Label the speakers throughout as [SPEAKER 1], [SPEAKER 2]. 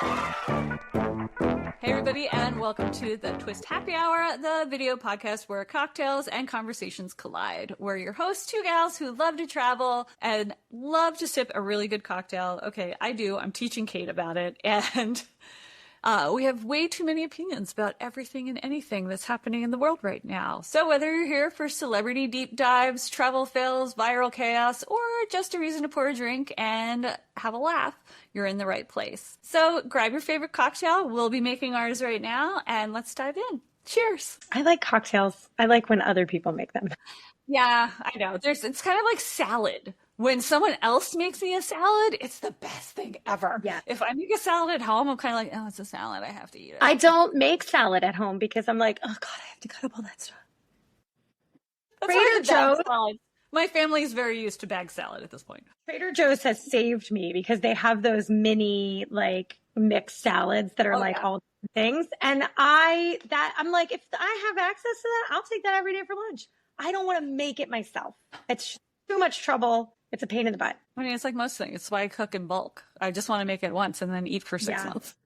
[SPEAKER 1] Hey everybody, and welcome to the Twist Happy Hour, the video podcast where cocktails and conversations collide. We're your hosts, two gals who love to travel and love to sip a really good cocktail. Okay, I do. I'm teaching Kate about it. And we have way too many opinions about everything and anything that's happening in the world right now. So whether you're here for celebrity deep dives, travel fails, viral chaos, or just a reason to pour a drink and have a laugh, you're in the right place. So grab your favorite cocktail. We'll be making ours right now, and let's dive in. Cheers.
[SPEAKER 2] I like cocktails. I like when other people make them.
[SPEAKER 1] Yeah, I know. It's kind of like salad. When someone else makes me a salad, it's the best thing ever.
[SPEAKER 2] Yeah.
[SPEAKER 1] If I make a salad at home, I'm kind of like, oh, it's a salad. I have to eat it.
[SPEAKER 2] I don't make salad at home because I'm like, oh God, I have to cut up all that stuff.
[SPEAKER 1] Trader Joe's. My family is very used to bag salad at this point.
[SPEAKER 2] Trader Joe's has saved me because they have those mini like mixed salads that are all different things. And I'm like, if I have access to that, I'll take that every day for lunch. I don't want to make it myself. It's too much trouble. It's a pain in the butt.
[SPEAKER 1] I mean, it's like most things. It's why I cook in bulk. I just want to make it once and then eat for 6 months.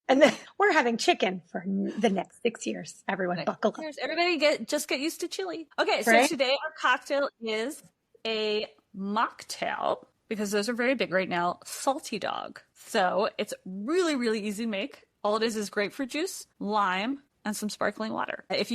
[SPEAKER 2] And then we're having chicken for the next 6 years. Everyone buckle up.
[SPEAKER 1] Everybody get used to chili. Okay, so today our cocktail is a mocktail, because those are very big right now, salty dog. So it's really, really easy to make. All it is grapefruit juice, lime, and some sparkling water. If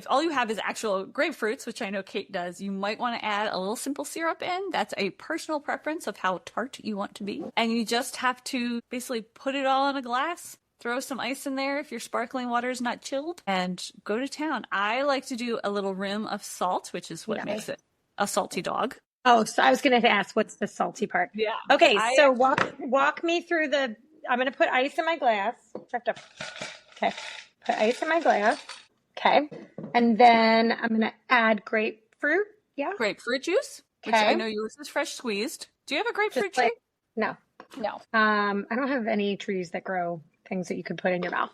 [SPEAKER 1] all you have is actual grapefruits, which I know Kate does, you might want to add a little simple syrup in. That's a personal preference of how tart you want to be. And you just have to basically put it all in a glass, throw some ice in there if your sparkling water is not chilled, and go to town. I like to do a little rim of salt, which is what makes it a salty dog.
[SPEAKER 2] Oh, so I was going to ask, what's the salty part?
[SPEAKER 1] Yeah.
[SPEAKER 2] Okay, so walk me through I'm going to put ice in my glass. Okay, put ice in my glass. Okay, and then I'm going to add grapefruit. Yeah,
[SPEAKER 1] grapefruit juice. Okay. Which I know yours is fresh squeezed. Do you have a grapefruit tree?
[SPEAKER 2] No. I don't have any trees that grow things that you could put in your mouth.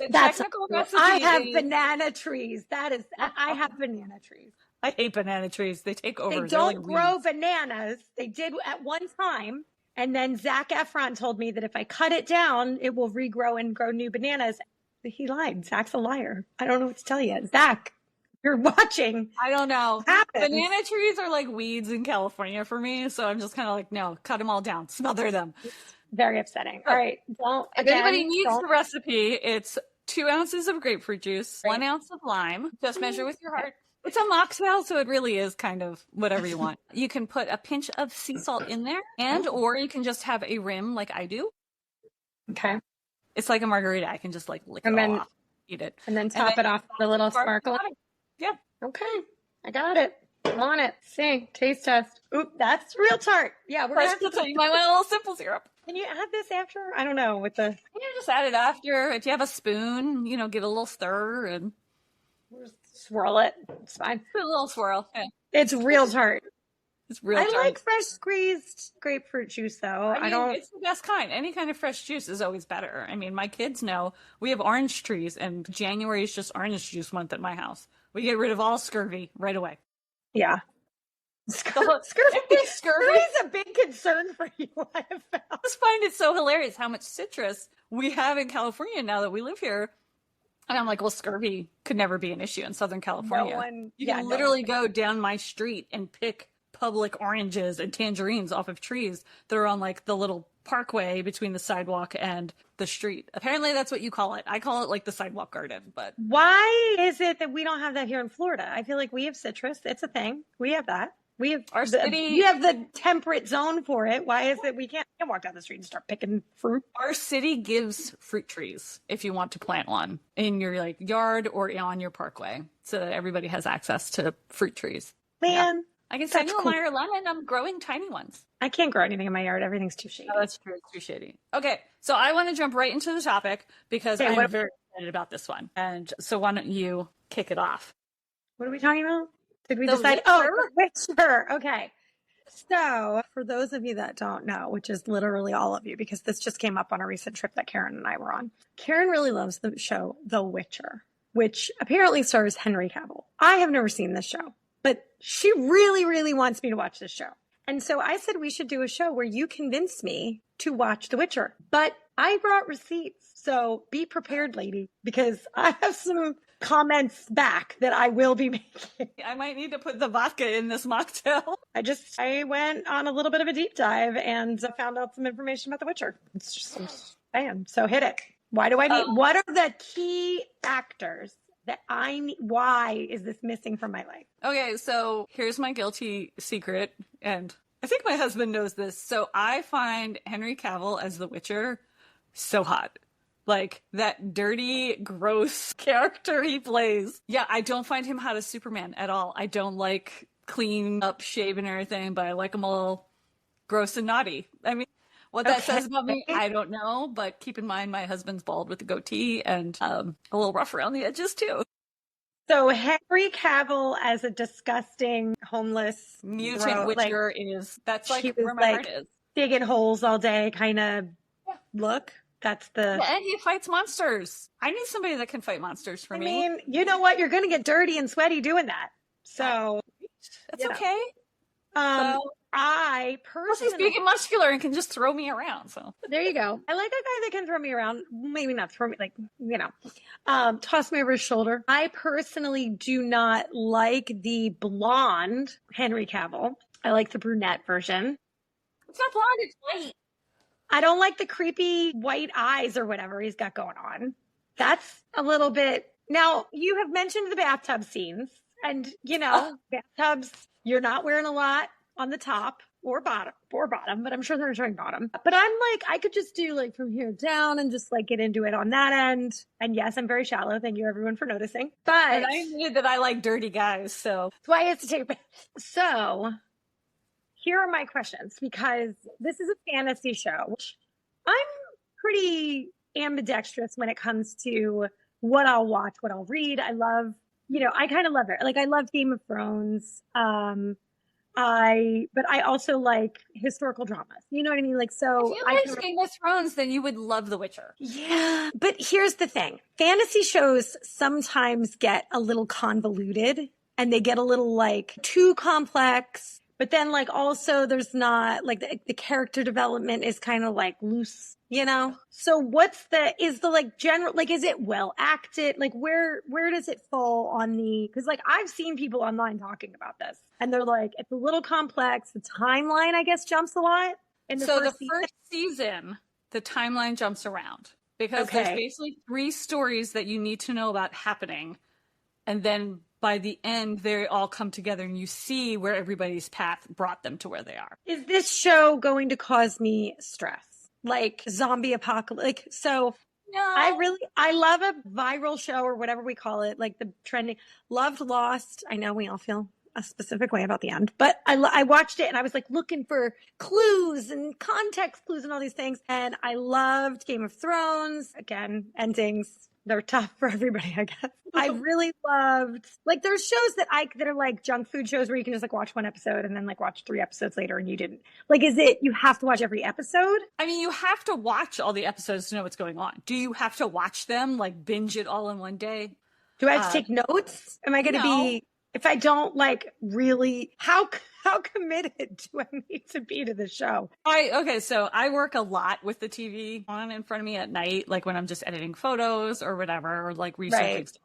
[SPEAKER 2] I have banana trees. I have banana trees.
[SPEAKER 1] I hate banana trees. They take over.
[SPEAKER 2] They don't grow bananas. They did at one time. And then Zac Efron told me that if I cut it down, it will regrow and grow new bananas. He lied. Zac's a liar. I don't know what to tell you. Zac, you're watching.
[SPEAKER 1] I don't know. Banana trees are like weeds in California for me. So I'm just kind of like, no, cut them all down. Smother them.
[SPEAKER 2] Very upsetting. All right.
[SPEAKER 1] If anybody needs the recipe, it's 2 ounces of grapefruit juice, 1 ounce of lime. Just measure with your heart. It's a mocktail, so it really is kind of whatever you want. You can put a pinch of sea salt in there, or you can just have a rim like I do.
[SPEAKER 2] Okay.
[SPEAKER 1] It's like a margarita. I can just like lick it all off, eat it.
[SPEAKER 2] And then top it off with a little sparkle.
[SPEAKER 1] Yeah.
[SPEAKER 2] Okay. I got it. I'm on it. See, taste test. Oop, that's real tart. Yeah,
[SPEAKER 1] we're going to you might want a little simple syrup.
[SPEAKER 2] Can you add this after? I don't know.
[SPEAKER 1] Just add it after. If you have a spoon, give it a little stir and
[SPEAKER 2] swirl it. It's fine.
[SPEAKER 1] A little swirl. Yeah.
[SPEAKER 2] It's real tart.
[SPEAKER 1] I
[SPEAKER 2] like fresh squeezed grapefruit juice, though.
[SPEAKER 1] It's the best kind. Any kind of fresh juice is always better. I mean, my kids know we have orange trees, and January is just orange juice month at my house. We get rid of all scurvy right away.
[SPEAKER 2] Yeah. Scurvy is a big concern for you, I have found.
[SPEAKER 1] I just find it so hilarious how much citrus we have in California now that we live here. And I'm like, well, scurvy could never be an issue in Southern California. You can literally go down my street and pick public oranges and tangerines off of trees that are on like the little parkway between the sidewalk and the street. Apparently that's what you call it. I call it like the sidewalk garden, but
[SPEAKER 2] why is it that we don't have that here in Florida? I feel like we have citrus. It's a thing. We have that. We have
[SPEAKER 1] our city.
[SPEAKER 2] You have the temperate zone for it. Why is it we can't walk down the street and start picking fruit?
[SPEAKER 1] Our city gives fruit trees if you want to plant one in your like yard or on your parkway, so that everybody has access to fruit trees.
[SPEAKER 2] Man,
[SPEAKER 1] I can send you a Meyer lemon. I'm growing tiny ones.
[SPEAKER 2] I can't grow anything in my yard. Everything's too shady.
[SPEAKER 1] Oh, that's true. It's too shady. Okay, so I want to jump right into the topic because I'm very excited about this one. And so why don't you kick it off?
[SPEAKER 2] What are we talking about? Did we decide?
[SPEAKER 1] Witcher?
[SPEAKER 2] Oh, Witcher. Okay. So for those of you that don't know, which is literally all of you, because this just came up on a recent trip that Keryn and I were on. Keryn really loves the show The Witcher, which apparently stars Henry Cavill. I have never seen this show, but she really, really wants me to watch this show. And so I said we should do a show where you convince me to watch The Witcher, but I brought receipts. So be prepared, lady, because I have some comments back that I will be making.
[SPEAKER 1] I might need to put the vodka in this mocktail.
[SPEAKER 2] I went on a little bit of a deep dive and found out some information about The Witcher. It's just, I'm just saying. So hit it. Why do I need, what are the key factors that I need? Why is this missing from my life?
[SPEAKER 1] Okay, so here's my guilty secret, and I think my husband knows this. So I find Henry Cavill as the Witcher so hot. Like, that dirty, gross character he plays. Yeah, I don't find him hot as Superman at all. I don't like clean up, shave and everything, but I like them all gross and naughty. I mean, what that says about me, I don't know, but keep in mind my husband's bald with a goatee and a little rough around the edges too.
[SPEAKER 2] So Henry Cavill as a disgusting, homeless
[SPEAKER 1] mutant Witcher is, that's like where my heart is.
[SPEAKER 2] Digging holes all day kind of look. That's the...
[SPEAKER 1] Yeah, and he fights monsters. I need somebody that can fight monsters for me.
[SPEAKER 2] I mean, you know what? You're going to get dirty and sweaty doing that. So...
[SPEAKER 1] That's okay.
[SPEAKER 2] I personally...
[SPEAKER 1] He's big and muscular and can just throw me around, so...
[SPEAKER 2] There you go. I like a guy that can throw me around. Maybe not throw me, like, you know, toss me over his shoulder. I personally do not like the blonde Henry Cavill. I like the brunette version.
[SPEAKER 1] It's not blonde, it's white.
[SPEAKER 2] I don't like the creepy white eyes or whatever he's got going on. That's a little bit... Now, you have mentioned the bathtub scenes. And, you know, bathtubs, you're not wearing a lot on the top or bottom, but I'm sure they're showing bottom. But I'm like, I could just do like from here down and just like get into it on that end. And yes, I'm very shallow. Thank you everyone for noticing. But
[SPEAKER 1] and I knew that I like dirty guys, so
[SPEAKER 2] that's why I have to take a... So here are my questions, because this is a fantasy show, which I'm pretty ambidextrous when it comes to what I'll watch, what I'll read. I love, you know, I kind of love it. Like, I love Game of Thrones. But I also like historical dramas. You know what I mean? Like, so
[SPEAKER 1] if you like Game of Thrones, then you would love The Witcher.
[SPEAKER 2] Yeah. But here's the thing. Fantasy shows sometimes get a little convoluted and they get a little like too complex. But then like also there's not like the character development is kind of like loose, you know? So is the like general, like, is it well acted? Like where does it fall on cause like I've seen people online talking about this and they're like, it's a little complex. The timeline, I guess, jumps a lot.
[SPEAKER 1] The first season, the timeline jumps around because there's basically 3 stories that you need to know about happening. And then by the end, they all come together and you see where everybody's path brought them to where they are.
[SPEAKER 2] Is this show going to cause me stress? Like zombie apocalypse? Like, so
[SPEAKER 1] no.
[SPEAKER 2] I love a viral show or whatever we call it, like the trending. Loved Lost. I know we all feel a specific way about the end, but I watched it and I was like looking for clues and context clues and all these things. And I loved Game of Thrones. Again, endings. They're tough for everybody, I guess. I really loved, like, there's shows that are like junk food shows where you can just like watch one episode and then like watch 3 episodes later and you didn't. Like, is it, you have to watch every episode?
[SPEAKER 1] I mean, you have to watch all the episodes to know what's going on. Do you have to watch them, like binge it all in one day?
[SPEAKER 2] Do I have to take notes? Am I going to be, if I don't like really, how committed do I need to be to the show?
[SPEAKER 1] So I work a lot with the TV on in front of me at night, like when I'm just editing photos or whatever, or like researching stuff.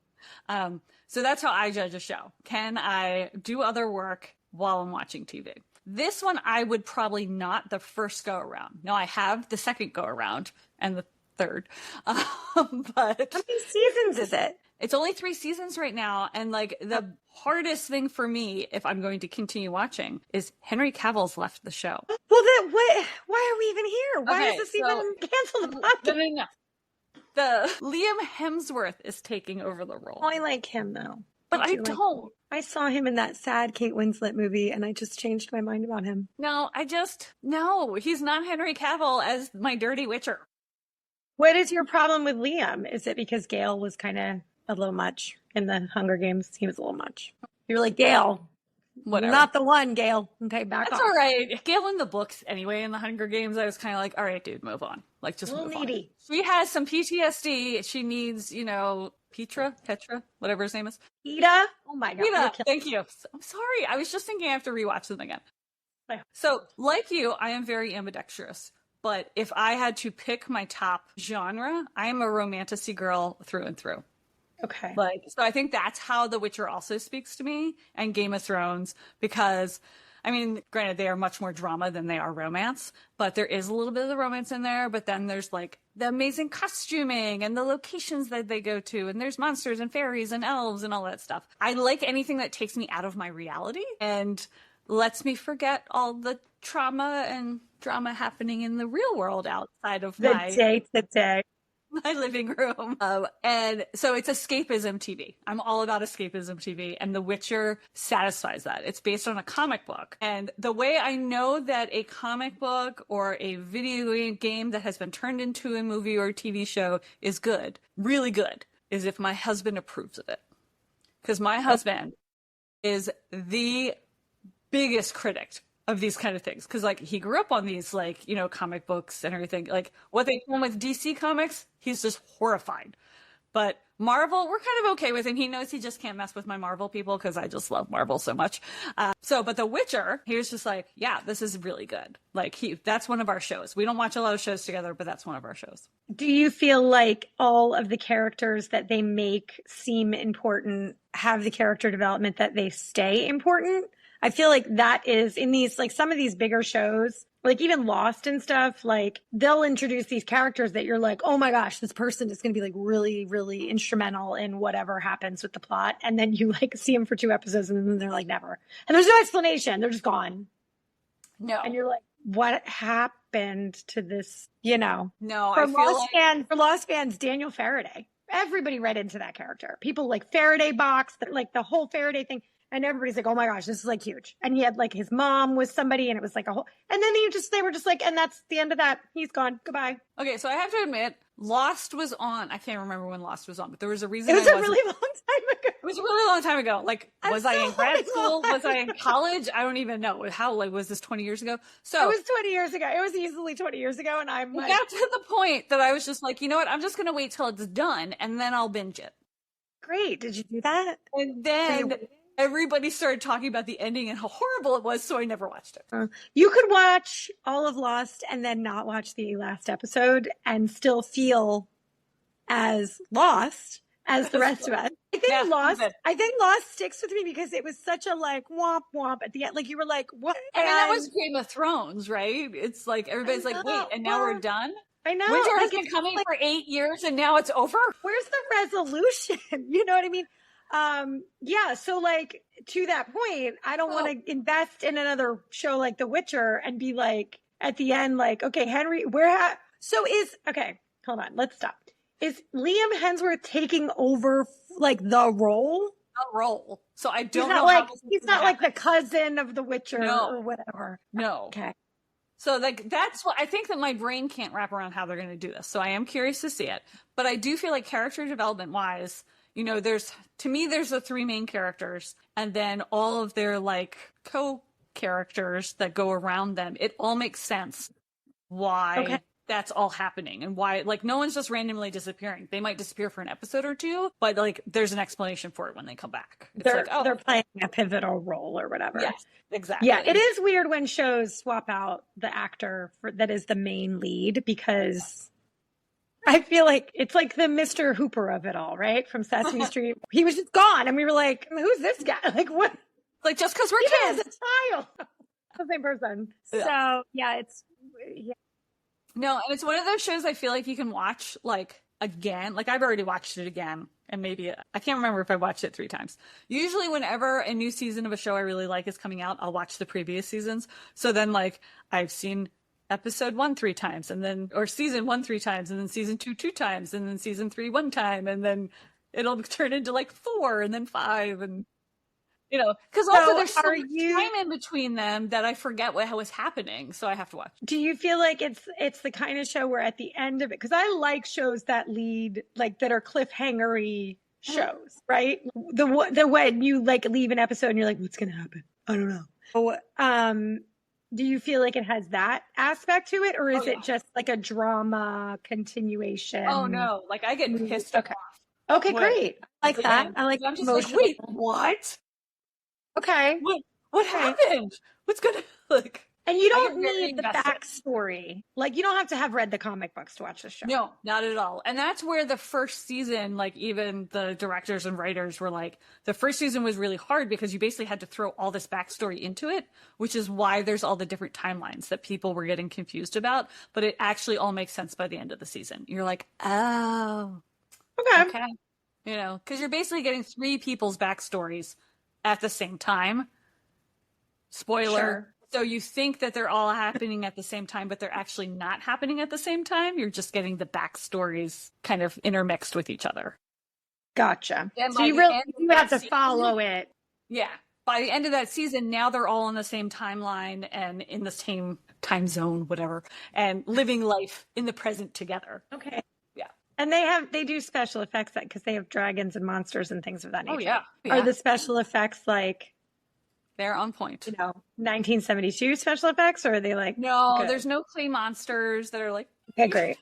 [SPEAKER 1] So that's how I judge a show. Can I do other work while I'm watching TV? This one, I would probably not the first go around. No, I have the second go around and the third. But
[SPEAKER 2] how many seasons is it?
[SPEAKER 1] It's only 3 seasons right now. And like the hardest thing for me, if I'm going to continue watching, is Henry Cavill's left the show.
[SPEAKER 2] Well, then why are we even here? Why is this even canceled the podcast?
[SPEAKER 1] No. The Liam Hemsworth is taking over the role.
[SPEAKER 2] I like him though.
[SPEAKER 1] But I don't.
[SPEAKER 2] I saw him in that sad Kate Winslet movie and I just changed my mind about him.
[SPEAKER 1] No, he's not Henry Cavill as my dirty Witcher.
[SPEAKER 2] What is your problem with Liam? Is it because Gale was kind of a little much in the Hunger Games? He was a little much. You're like, Gale, whatever. Not the one, Gale. Okay, back
[SPEAKER 1] That's
[SPEAKER 2] off.
[SPEAKER 1] All right. Gale in the books anyway, in the Hunger Games, I was kind of like, all right, dude, move on. Like, just move
[SPEAKER 2] needy.
[SPEAKER 1] On. She has some PTSD. She needs, Petra, whatever his name is.
[SPEAKER 2] Ida? Oh my God.
[SPEAKER 1] Ida, thank you. I'm sorry. I was just thinking I have to rewatch them again. So, like you, I am very ambidextrous. But if I had to pick my top genre, I am a romantasy girl through and through.
[SPEAKER 2] Okay.
[SPEAKER 1] Like, so I think that's how The Witcher also speaks to me, and Game of Thrones, because I mean, granted, they are much more drama than they are romance, but there is a little bit of the romance in there. But then there's like the amazing costuming and the locations that they go to, and there's monsters and fairies and elves and all that stuff. I like anything that takes me out of my reality and lets me forget all the trauma and drama happening in the real world outside of
[SPEAKER 2] the
[SPEAKER 1] my
[SPEAKER 2] day.
[SPEAKER 1] my living room. And so it's escapism TV. I'm all about escapism TV, and The Witcher satisfies that. It's based on a comic book. And the way I know that a comic book or a video game that has been turned into a movie or a TV show is good, really good, is if my husband approves of it. Because my husband is the biggest critic of these kind of things, because like he grew up on these, like, you know, comic books and everything. Like what they do with DC comics, he's just horrified. But Marvel, we're kind of okay with him. He knows he just can't mess with my Marvel people because I just love Marvel so much. But The Witcher, he was just like, yeah, this is really good. Like that's one of our shows. We don't watch a lot of shows together, but that's one of our shows.
[SPEAKER 2] Do you feel like all of the characters that they make seem important have the character development that they stay important? I feel like that is in these, like some of these bigger shows, like even Lost and stuff, like they'll introduce these characters that you're like, oh my gosh, this person is going to be like really, really instrumental in whatever happens with the plot. And then you like see them for 2 episodes and then they're like, never. And there's no explanation. They're just gone.
[SPEAKER 1] No.
[SPEAKER 2] And you're like, what happened to this, you know?
[SPEAKER 1] No,
[SPEAKER 2] for Lost fans, Daniel Faraday. Everybody read into that character. People like Faraday box, like the whole Faraday thing. And everybody's like, oh my gosh, this is like huge. And he had like his mom was somebody and it was like a whole, and then they were just like, and that's the end of that. He's gone. Goodbye.
[SPEAKER 1] Okay. So I have to admit, Lost was on. I can't remember when Lost was on, but there was a reason.
[SPEAKER 2] It was a really long time ago.
[SPEAKER 1] It was a really long time ago. Like, was I in grad school? Was I in college? I don't even know. How, like, was this 20 years ago? So
[SPEAKER 2] it was 20 years ago. It was easily 20 years ago. And I'm like,
[SPEAKER 1] got to the point that I was just like, you know what? I'm just going to wait till it's done and then I'll binge it.
[SPEAKER 2] Great. Did you do that?
[SPEAKER 1] And then everybody started talking about the ending and how horrible it was, so I never watched it.
[SPEAKER 2] You could watch all of Lost and then not watch the last episode and still feel as lost as the rest of us. I think Lost sticks with me because it was such a like womp womp at the end. Like you were like, what?
[SPEAKER 1] I mean, that was Game of Thrones, right? It's like everybody's like, wait, and now we're done?
[SPEAKER 2] I know.
[SPEAKER 1] Winter has been coming for 8 years and now it's over?
[SPEAKER 2] Where's the resolution? You know what I mean? Yeah, so like to that point, I don't want to invest in another show like The Witcher and be like at the end, like, okay, Henry, okay, hold on, let's stop. Is Liam Hemsworth taking over like the role?
[SPEAKER 1] A role. So I don't know.
[SPEAKER 2] He's not like the cousin of The Witcher or whatever.
[SPEAKER 1] No.
[SPEAKER 2] Okay.
[SPEAKER 1] So like that's what I think, that my brain can't wrap around how they're going to do this. So I am curious to see it, but I do feel like character development wise, you know, there's the 3 main characters and then all of their like co-characters that go around them. It all makes sense why that's all happening and why, like, no one's just randomly disappearing. They might disappear for an episode or 2, but like there's an explanation for it when they come back.
[SPEAKER 2] They're playing a pivotal role or whatever.
[SPEAKER 1] Yes, exactly.
[SPEAKER 2] Yeah, it is weird when shows swap out the actor that is the main lead, because I feel like it's like the Mr. Hooper of it all, right? From Sesame Street. He was just gone. And we were like, who's this guy? Like, what?
[SPEAKER 1] Like, just because we're kids.
[SPEAKER 2] As a child. The same person. Yeah. So, yeah,
[SPEAKER 1] No, and it's one of those shows I feel like you can watch, like, again. Like, I've already watched it again. And maybe, I can't remember if I watched it 3 times. Usually whenever a new season of a show I really like is coming out, I'll watch the previous seasons. So then, like, I've seen episode 1 3 times, and then, or season 1 3 times, and then season 2 2 times, and then season 3 1 time, and then it'll turn into like 4 and then 5, and you know, because also there's so much time in between them that I forget what was happening, so I have to watch.
[SPEAKER 2] Do you feel like it's the kind of show where at the end of it, because I like shows that lead, like, that are cliffhangery shows, right? The when you like leave an episode and you're like, what's gonna happen? I don't know. So, do you feel like it has that aspect to it, or is it just like a drama continuation?
[SPEAKER 1] Oh no, like I get pissed off.
[SPEAKER 2] Okay, great. I like that. I like.
[SPEAKER 1] I'm just like, wait, what?
[SPEAKER 2] Okay.
[SPEAKER 1] What happened? What's gonna like?
[SPEAKER 2] And you don't need the backstory. Like, you don't have to have read the comic books to watch this show.
[SPEAKER 1] No, not at all. And that's where the first season, like, even the directors and writers were like, the first season was really hard because you basically had to throw all this backstory into it, which is why there's all the different timelines that people were getting confused about. But it actually all makes sense by the end of the season. You're like, oh, okay. You know, because you're basically getting 3 people's backstories at the same time. Spoiler. Sure. So you think that they're all happening at the same time, but they're actually not happening at the same time. You're just getting the backstories kind of intermixed with each other.
[SPEAKER 2] Gotcha. So you really have to follow it.
[SPEAKER 1] Yeah. By the end of that season, now they're all on the same timeline and in the same time zone, whatever, and living life in the present together.
[SPEAKER 2] Okay.
[SPEAKER 1] Yeah.
[SPEAKER 2] And they do special effects because they have dragons and monsters and things of that nature.
[SPEAKER 1] Oh, yeah.
[SPEAKER 2] Are the special effects like...
[SPEAKER 1] They're on point.
[SPEAKER 2] You know, 1972 special effects, or are they like...
[SPEAKER 1] No, there's no clay monsters that are like...
[SPEAKER 2] Okay, great.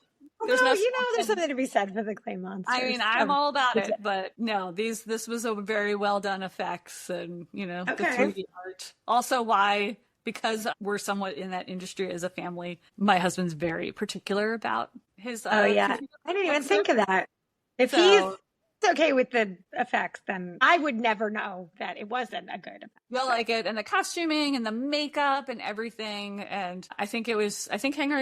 [SPEAKER 1] There's no,
[SPEAKER 2] there's something to be said for the clay monsters.
[SPEAKER 1] I mean, I'm all about it, but no, this was a very well done effects and, you know, the 3D art. Also why, because we're somewhat in that industry as a family, my husband's very particular about his...
[SPEAKER 2] I didn't even think of that. If he's okay with the effects, then I would never know that it wasn't a good effect.
[SPEAKER 1] You'll like it, and the costuming and the makeup and everything. And I think Henry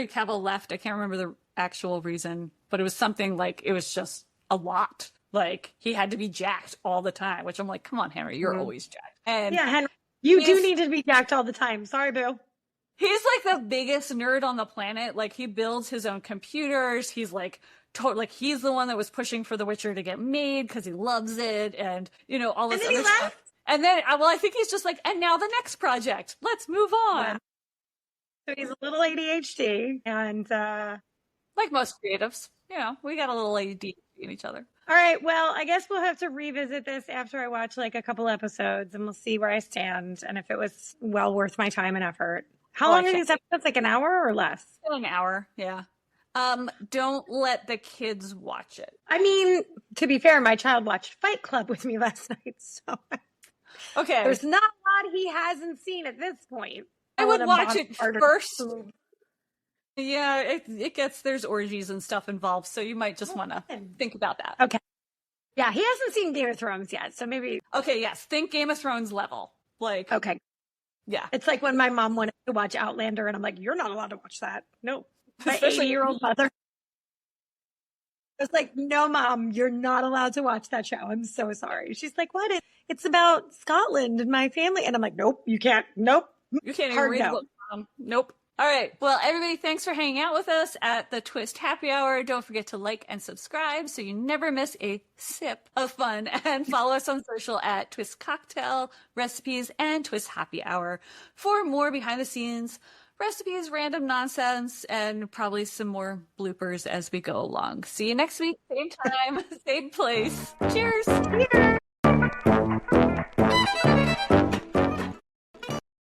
[SPEAKER 1] Cavill left. I can't remember the actual reason, but it was something like it was just a lot. Like he had to be jacked all the time, which I'm like, come on, Henry, you're always jacked. And
[SPEAKER 2] yeah, Henry, you do need to be jacked all the time. Sorry, boo.
[SPEAKER 1] He's like the biggest nerd on the planet. Like he builds his own computers. He's like he's the one that was pushing for The Witcher to get made because he loves it, and you know all this other stuff. And then, I think he's just like, and now the next project. Let's move on.
[SPEAKER 2] Wow. So he's a little ADHD, and
[SPEAKER 1] like most creatives, you know, we got a little ADHD in each other.
[SPEAKER 2] All right, well, I guess we'll have to revisit this after I watch like a couple episodes, and we'll see where I stand and if it was well worth my time and effort. How long are these episodes? Like an hour or less?
[SPEAKER 1] An hour, yeah. Don't let the kids watch it.
[SPEAKER 2] I mean, to be fair, my child watched Fight Club with me last night, so
[SPEAKER 1] okay.
[SPEAKER 2] There's not a lot he hasn't seen at this point.
[SPEAKER 1] I would watch it first. Yeah, there's orgies and stuff involved, so you might just want to think about that.
[SPEAKER 2] Okay. Yeah, he hasn't seen Game of Thrones yet, so maybe.
[SPEAKER 1] Okay, yes, think Game of Thrones level. Like.
[SPEAKER 2] Okay.
[SPEAKER 1] Yeah.
[SPEAKER 2] It's like when my mom wanted to watch Outlander, and I'm like, you're not allowed to watch that. Nope. My 80-year-old mother. I was like, no, Mom, you're not allowed to watch that show. I'm so sorry. She's like, what? It's about Scotland and my family. And I'm like, nope, you can't. Nope.
[SPEAKER 1] You can't even read the book, Mom. Nope. All right. Well, everybody, thanks for hanging out with us at the Twist Happy Hour. Don't forget to like and subscribe so you never miss a sip of fun. And follow us on social at Twist Cocktail, Recipes, and Twist Happy Hour for more behind the scenes recipes, random nonsense, and probably some more bloopers as we go along. See you next week. Same time, same place. Cheers. Cheers.